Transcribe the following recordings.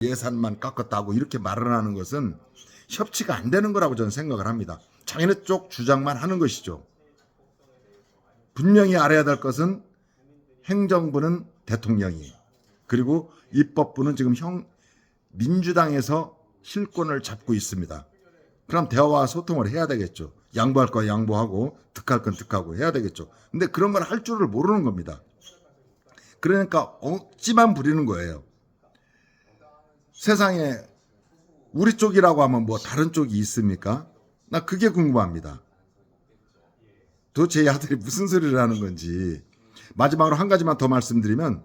예산만 깎았다고 이렇게 말을 하는 것은 협치가 안 되는 거라고 저는 생각을 합니다. 자기네 쪽 주장만 하는 것이죠. 분명히 알아야 될 것은 행정부는 대통령이, 그리고 입법부는 지금 민주당에서 실권을 잡고 있습니다. 그럼 대화와 소통을 해야 되겠죠. 양보할 거 양보하고 득할 건 득하고 해야 되겠죠. 근데 그런 걸 할 줄을 모르는 겁니다. 그러니까 억지만 부리는 거예요. 세상에 우리 쪽이라고 하면 뭐 다른 쪽이 있습니까? 나 그게 궁금합니다. 도대체 이 아들이 무슨 소리를 하는 건지. 마지막으로 한 가지만 더 말씀드리면,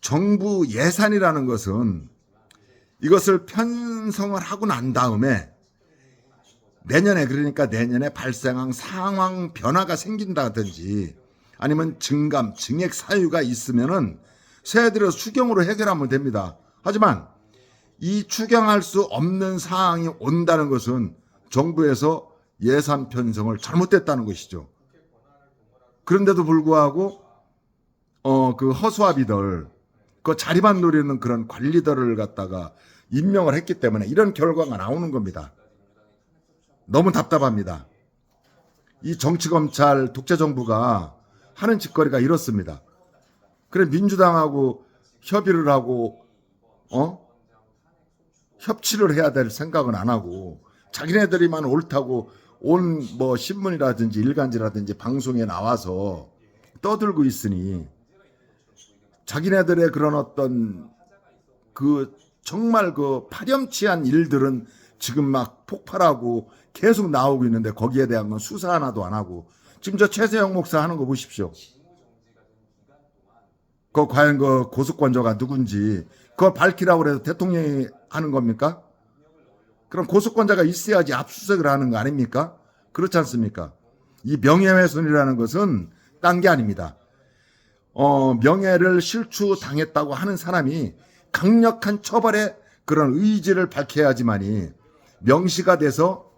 정부 예산이라는 것은 이것을 편성을 하고 난 다음에 내년에, 그러니까 내년에 발생한 상황 변화가 생긴다든지 아니면 증감, 증액 사유가 있으면은 새해 들어서 추경으로 해결하면 됩니다. 하지만 이 추경할 수 없는 상황이 온다는 것은 정부에서 예산 편성을 잘못됐다는 것이죠. 그런데도 불구하고 그 허수아비들, 그 자리만 노리는 그런 관리들을 갖다가 임명을 했기 때문에 이런 결과가 나오는 겁니다. 너무 답답합니다. 이 정치검찰 독재정부가 하는 짓거리가 이렇습니다. 그래, 민주당하고 협의를 하고 협치를 해야 될 생각은 안 하고 자기네들이만 옳다고 온 뭐 신문이라든지 일간지라든지 방송에 나와서 떠들고 있으니, 자기네들의 그런 어떤 그 정말 그 파렴치한 일들은 지금 막 폭발하고 계속 나오고 있는데 거기에 대한 건 수사 하나도 안 하고, 지금 저 최세영 목사 하는 거 보십시오. 그 과연 그 고소권자가 누군지 그걸 밝히라고 해서 대통령이 하는 겁니까? 그럼 고소권자가 있어야지 압수수색을 하는 거 아닙니까? 그렇지 않습니까? 이 명예훼손이라는 것은 딴 게 아닙니다. 명예를 실추당했다고 하는 사람이 강력한 처벌의 그런 의지를 밝혀야지만이 명시가 돼서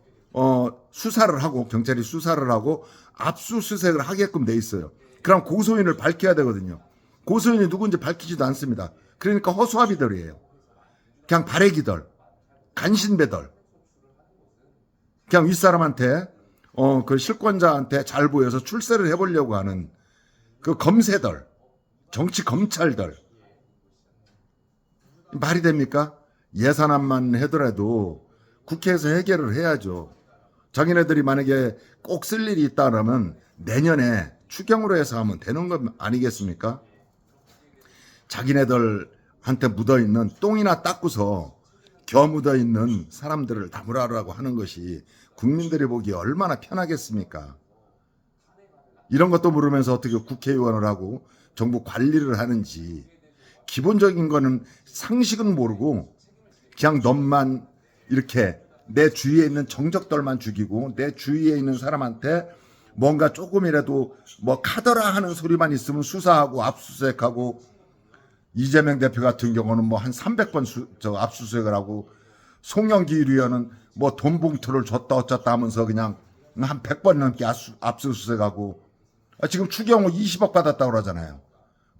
수사를 하고, 경찰이 수사를 하고 압수수색을 하게끔 돼 있어요. 그럼 고소인을 밝혀야 되거든요. 고소인이 누군지 밝히지도 않습니다. 그러니까 허수아비들이에요. 그냥 바래기들, 간신배들, 그냥 윗사람한테 그 실권자한테 잘 보여서 출세를 해보려고 하는 그 검새들, 정치 검찰들. 말이 됩니까? 예산안만 하더라도 국회에서 해결을 해야죠. 자기네들이 만약에 꼭 쓸 일이 있다면 내년에 추경으로 해서 하면 되는 것 아니겠습니까? 자기네들한테 묻어있는 똥이나 닦고서 겨 묻어있는 사람들을 담으라고 하는 것이 국민들이 보기에 얼마나 편하겠습니까? 이런 것도 모르면서 어떻게 국회의원을 하고 정부 관리를 하는지, 기본적인 거는 상식은 모르고 그냥 넌만 이렇게 내 주위에 있는 정적들만 죽이고 내 주위에 있는 사람한테 뭔가 조금이라도 뭐 카더라 하는 소리만 있으면 수사하고 압수수색하고, 이재명 대표 같은 경우는 뭐 한 300번 압수수색을 하고, 송영기 의원은 뭐 돈 봉투를 줬다 어쩌다 하면서 그냥 한 100번 넘게 압수수색하고, 지금 추경 후 20억 받았다고 그러잖아요.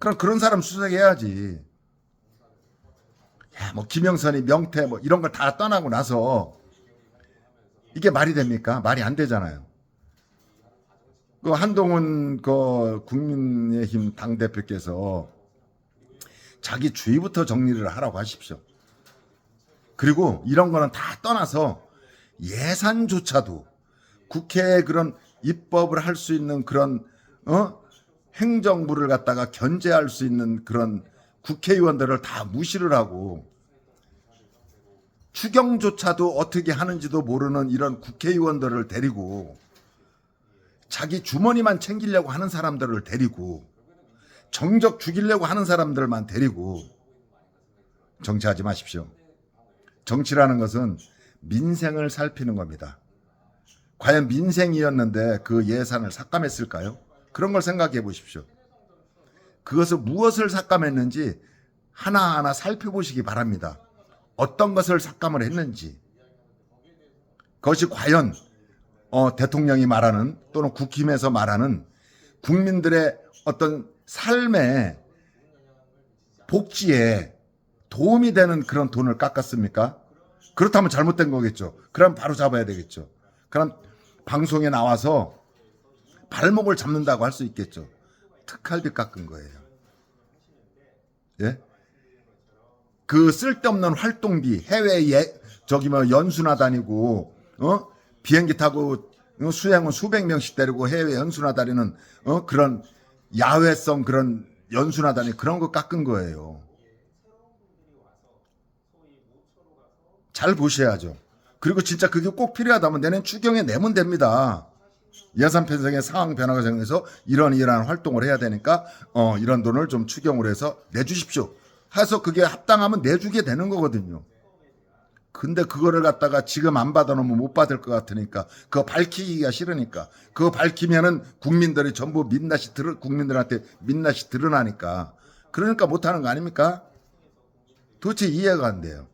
그럼 그런 사람 수색해야지. 뭐 김영선이 명태 뭐 이런 걸 다 떠나고 나서 이게 말이 됩니까? 말이 안 되잖아요. 그 한동훈 그 국민의힘 당대표께서 자기 주위부터 정리를 하라고 하십시오. 그리고 이런 거는 다 떠나서 예산조차도 국회에 그런 입법을 할 수 있는 그런 행정부를 갖다가 견제할 수 있는 그런 국회의원들을 다 무시를 하고, 추경조차도 어떻게 하는지도 모르는 이런 국회의원들을 데리고, 자기 주머니만 챙기려고 하는 사람들을 데리고, 정적 죽이려고 하는 사람들만 데리고 정치하지 마십시오. 정치라는 것은 민생을 살피는 겁니다. 과연 민생이었는데 그 예산을 삭감했을까요? 그런 걸 생각해 보십시오. 그것을 무엇을 삭감했는지 하나하나 살펴보시기 바랍니다. 어떤 것을 삭감을 했는지. 그것이 과연 대통령이 말하는 또는 국힘에서 말하는 국민들의 어떤 삶의 복지에 도움이 되는 그런 돈을 깎았습니까? 그렇다면 잘못된 거겠죠. 그럼 바로 잡아야 되겠죠. 그럼 방송에 나와서 발목을 잡는다고 할 수 있겠죠. 특활비 깎은 거예요. 예? 그 쓸데없는 활동비, 해외에 저기 뭐 연수나 다니고 비행기 타고 수행은 수백 명씩 데리고 해외 연수나 다니는 그런 야외성 그런 연수나 다니 그런 거 깎은 거예요. 잘 보셔야죠. 그리고 진짜 그게 꼭 필요하다면 내년 추경에 내면 됩니다. 예산 편성의 상황 변화가 생겨서 이런 활동을 해야 되니까 이런 돈을 좀 추경으로 해서 내주십시오. 해서 그게 합당하면 내주게 되는 거거든요. 근데 그거를 갖다가 지금 안 받아놓으면 못 받을 것 같으니까 그거 밝히기가 싫으니까 그거 밝히면은 국민들이 전부 국민들한테 민낯이 드러나니까 그러니까 못하는 거 아닙니까? 도대체 이해가 안 돼요.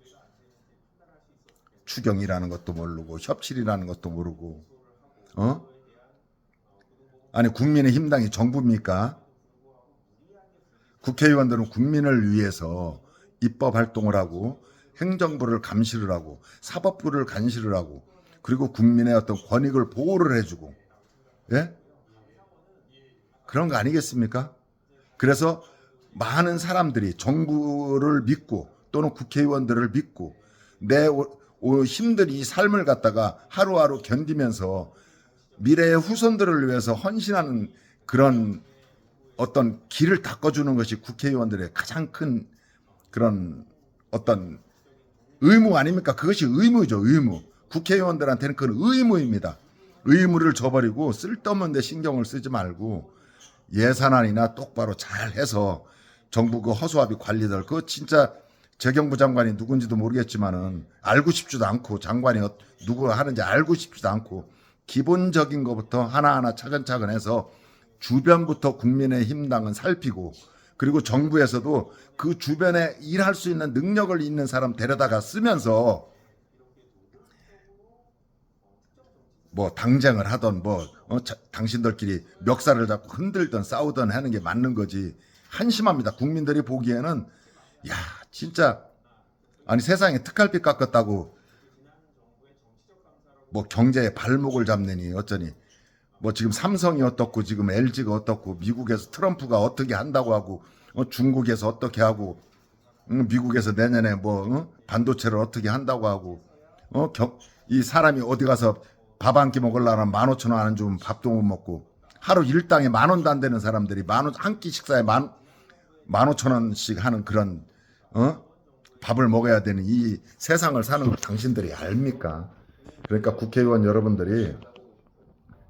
추경이라는 것도 모르고 협치이라는 것도 모르고 아니 국민의힘 당이 정부입니까? 국회의원들은 국민을 위해서 입법 활동을 하고 행정부를 감시를 하고 사법부를 감시를 하고 그리고 국민의 어떤 권익을 보호를 해주고 예? 그런 거 아니겠습니까? 그래서 많은 사람들이 정부를 믿고 또는 국회의원들을 믿고 내 힘든 이 삶을 갖다가 하루하루 견디면서 미래의 후손들을 위해서 헌신하는 그런 어떤 길을 닦아주는 것이 국회의원들의 가장 큰 그런 어떤 의무 아닙니까? 그것이 의무죠, 의무. 국회의원들한테는 그건 의무입니다. 의무를 저버리고 쓸데없는 데 신경을 쓰지 말고 예산안이나 똑바로 잘 해서 정부 그 허수아비 관리들, 그거 진짜 재경부 장관이 누군지도 모르겠지만은 알고 싶지도 않고 장관이 누구 하는지 알고 싶지도 않고 기본적인 것부터 하나하나 차근차근 해서 주변부터 국민의힘당은 살피고 그리고 정부에서도 그 주변에 일할 수 있는 능력을 있는 사람 데려다가 쓰면서 뭐 당쟁을 하던 당신들끼리 멱살을 잡고 흔들던 싸우던 하는 게 맞는 거지. 한심합니다. 국민들이 보기에는 야 진짜 아니 세상에 특활비 깎았다고 뭐 경제의 발목을 잡느니 어쩌니 뭐 지금 삼성이 어떻고 지금 LG가 어떻고 미국에서 트럼프가 어떻게 한다고 하고 중국에서 어떻게 하고 미국에서 내년에 반도체를 어떻게 한다고 하고 이 사람이 어디 가서 밥 한 끼 먹으려면 15,000원 안 주면 밥도 못 먹고 하루 일당에 10,000원도 안 되는 사람들이 한 끼 식사에 15,000원씩 하는 그런 밥을 먹어야 되는 이 세상을 사는 걸 당신들이 압니까? 그러니까 국회의원 여러분들이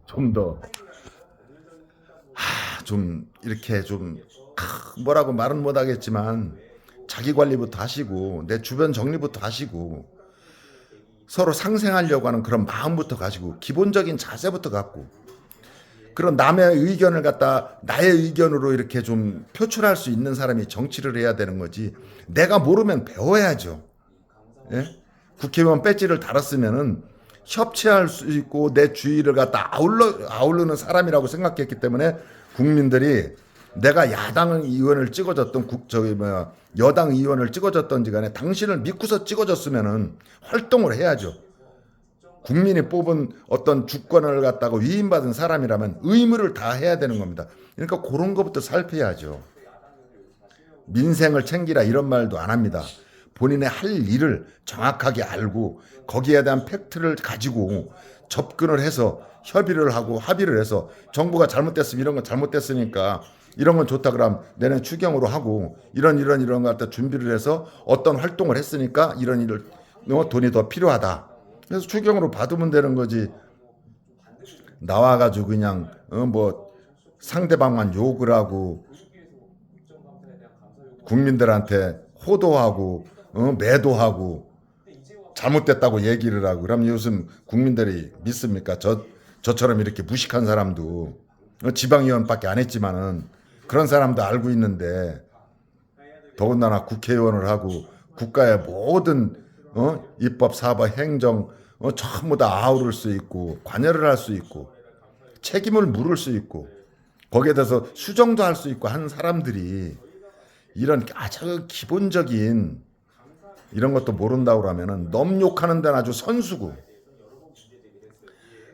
좀 더 좀 이렇게 좀 뭐라고 말은 못하겠지만 자기 관리부터 하시고 내 주변 정리부터 하시고 서로 상생하려고 하는 그런 마음부터 가지고 기본적인 자세부터 갖고 그런 남의 의견을 갖다 나의 의견으로 이렇게 좀 표출할 수 있는 사람이 정치를 해야 되는 거지. 내가 모르면 배워야죠. 예? 국회의원 배지를 달았으면은 협치할 수 있고 내 주의를 갖다 아우르는 사람이라고 생각했기 때문에 국민들이 내가 야당 의원을 찍어줬던 여당 의원을 찍어줬던지 간에 당신을 믿고서 찍어줬으면은 활동을 해야죠. 국민이 뽑은 어떤 주권을 갖다가 위임받은 사람이라면 의무를 다 해야 되는 겁니다. 그러니까 그런 것부터 살펴야죠. 민생을 챙기라 이런 말도 안 합니다. 본인의 할 일을 정확하게 알고 거기에 대한 팩트를 가지고 접근을 해서 협의를 하고 합의를 해서 정부가 잘못됐으면 이런 건 잘못됐으니까 이런 건 좋다 그러면 내년 추경으로 하고 이런 거 갖다 준비를 해서 어떤 활동을 했으니까 이런 일을 돈이 더 필요하다. 그래서 추경으로 받으면 되는 거지. 나와가지고 그냥 상대방만 욕을 하고 국민들한테 호도하고 매도하고 잘못됐다고 얘기를 하고 그럼 요즘 국민들이 믿습니까? 저처럼 이렇게 무식한 사람도 지방의원밖에 안 했지만은 그런 사람도 알고 있는데 더군다나 국회의원을 하고 국가의 모든 입법, 사법, 행정 전부 다 아우를 수 있고 관여를 할 수 있고 책임을 물을 수 있고 거기에 대해서 수정도 할 수 있고 하는 사람들이 이런 아주 기본적인 이런 것도 모른다고 그러면은 넘 욕하는 데는 아주 선수고,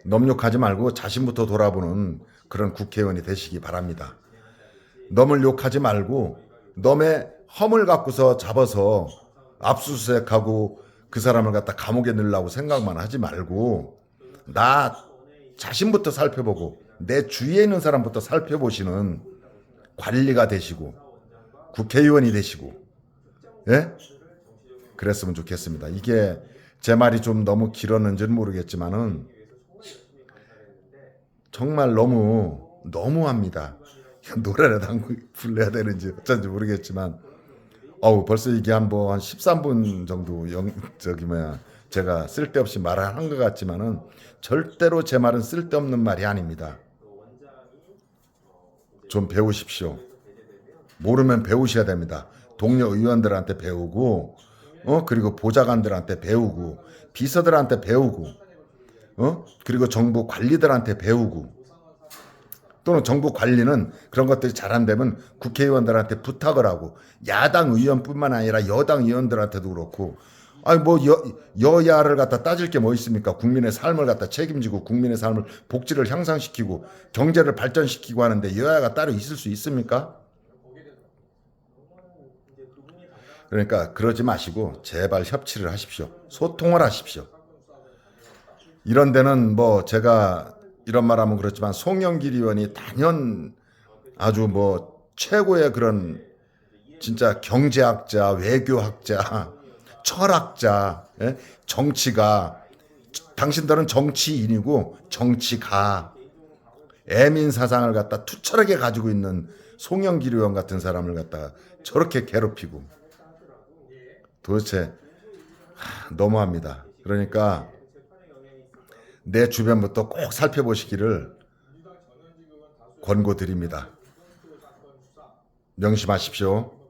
넘 욕하지 말고 자신부터 돌아보는 그런 국회의원이 되시기 바랍니다. 넘을 욕하지 말고 넘의 험을 갖고서 잡아서 압수수색하고 그 사람을 갖다 감옥에 넣으려고 생각만 하지 말고 나 자신부터 살펴보고 내 주위에 있는 사람부터 살펴보시는 관리가 되시고 국회의원이 되시고, 예? 그랬으면 좋겠습니다. 이게 제 말이 좀 너무 길었는지는 모르겠지만은 정말 너무합니다. 노래라도 한 곡 불러야 되는지 어쩐지 모르겠지만 벌써 이게 한 13분 정도 제가 쓸데없이 말을 한 것 같지만은 절대로 제 말은 쓸데없는 말이 아닙니다. 좀 배우십시오. 모르면 배우셔야 됩니다. 동료 의원들한테 배우고, 그리고 보좌관들한테 배우고, 비서들한테 배우고, 그리고 정부 관리들한테 배우고, 또는 정부 관리는 그런 것들이 잘 안 되면 국회의원들한테 부탁을 하고, 야당 의원뿐만 아니라 여당 의원들한테도 그렇고, 여야를 갖다 따질 게 뭐 있습니까? 국민의 삶을 갖다 책임지고 국민의 삶을 복지를 향상시키고 경제를 발전시키고 하는데 여야가 따로 있을 수 있습니까? 그러니까 그러지 마시고 제발 협치를 하십시오. 소통을 하십시오. 이런 데는 제가 이런 말하면 그렇지만 송영길 의원이 단연 아주 최고의 그런 진짜 경제학자, 외교학자, 철학자, 예? 정치가, 당신들은 정치인이고 정치가, 애민 사상을 갖다 투철하게 가지고 있는 송영길 의원 같은 사람을 갖다가 저렇게 괴롭히고 도대체 너무합니다. 그러니까 내 주변부터 꼭 살펴보시기를 권고드립니다. 명심하십시오.